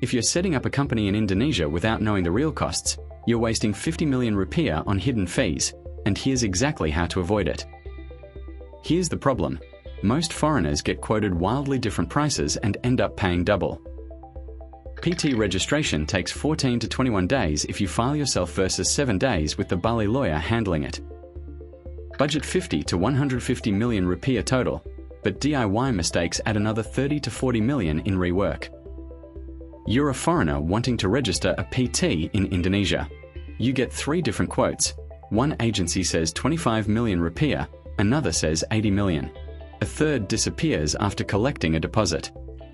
If you're setting up a company in Indonesia without knowing the real costs, you're wasting 50 million rupiah on hidden fees, and here's exactly how to avoid it. Here's the problem. Most foreigners get quoted wildly different prices and end up paying double. PT registration takes 14 to 21 days if you file yourself versus 7 days with the Bali lawyer handling it. Budget 50 to 150 million rupiah total, but DIY mistakes add another 30 to 40 million in rework. You're a foreigner wanting to register a PT in Indonesia. You get 3 different quotes. One agency says 25 million rupiah, another says 80 million. A third disappears after collecting a deposit.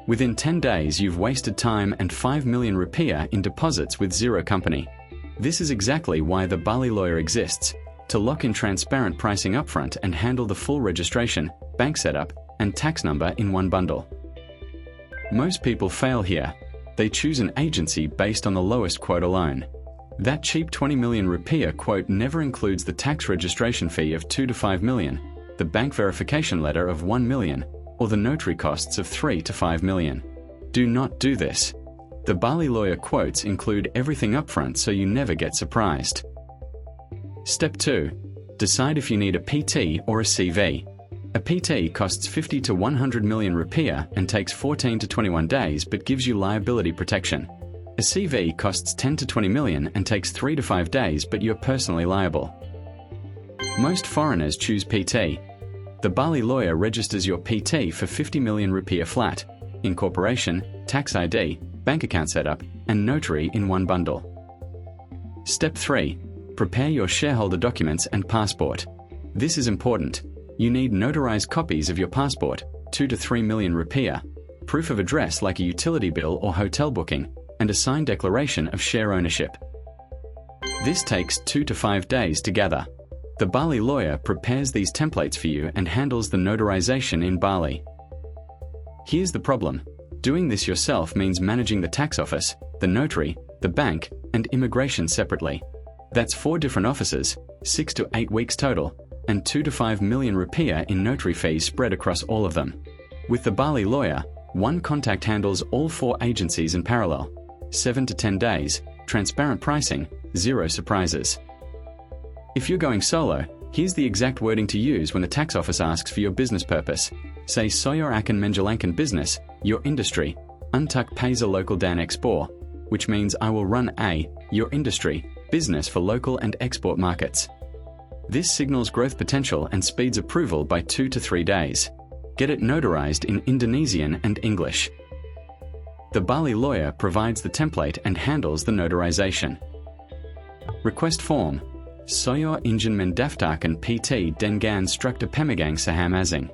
Within 10 days you've wasted time and 5 million rupiah in deposits with zero company. This is exactly why the Bali lawyer exists, to lock in transparent pricing upfront and handle the full registration, bank setup, and tax number in one bundle. Most people fail here. They choose an agency based on the lowest quote alone. That cheap 20 million rupiah quote never includes the tax registration fee of 2 to 5 million, the bank verification letter of 1 million, or the notary costs of 3 to 5 million. Do not do this. The Bali lawyer quotes include everything upfront so you never get surprised. Step 2. Decide if you need a PT or a CV. A PT costs 50 to 100 million rupiah and takes 14 to 21 days but gives you liability protection. A CV costs 10 to 20 million and takes 3 to 5 days but you're personally liable. Most foreigners choose PT. The Bali lawyer registers your PT for 50 million rupiah flat, incorporation, tax ID, bank account setup, and notary in one bundle. Step 3. Prepare your shareholder documents and passport. This is important. You need notarized copies of your passport, 2 to 3 million rupiah, proof of address like a utility bill or hotel booking, and a signed declaration of share ownership. This takes 2 to 5 days to gather. The Bali lawyer prepares these templates for you and handles the notarization in Bali. Here's the problem. Doing this yourself means managing the tax office, the notary, the bank, and immigration separately. That's 4 different offices, 6 to 8 weeks total, and 2 to 5 million rupiah in notary fees spread across all of them. With the Bali lawyer, one contact handles all 4 agencies in parallel. 7 to 10 days, transparent pricing, 0 surprises. If you're going solo, here's the exact wording to use when the tax office asks for your business purpose. Say Soyor akan menjalankan business, your industry, untuk pesa lokal dan ekspor, which means I will run your industry, business for local and export markets. This signals growth potential and speeds approval by 2 to 3 days. Get it notarized in Indonesian and English. The Bali lawyer provides the template and handles the notarization. Request form. Soyor ingin mendaftarkan PT dengan struktur pemegang saham asing.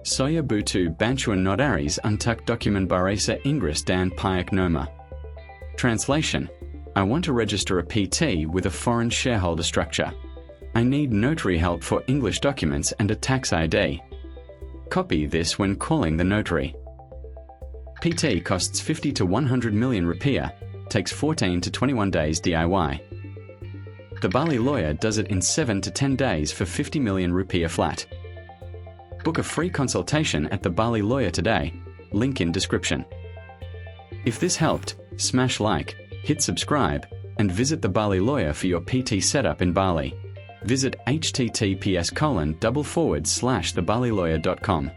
Soyor butuh bantuan notaris untuk dokumen bahasa Inggris dan pihak noma. Translation. I want to register a PT with a foreign shareholder structure. I need notary help for English documents and a tax ID. Copy this when calling the notary. PT costs 50 to 100 million rupiah, takes 14 to 21 days DIY. The Bali lawyer does it in 7 to 10 days for 50 million rupiah flat. Book a free consultation at the Bali lawyer today, link in description. If this helped, smash like, hit subscribe, and visit the Bali lawyer for your PT setup in Bali. Visit https://thebalilawyer.com.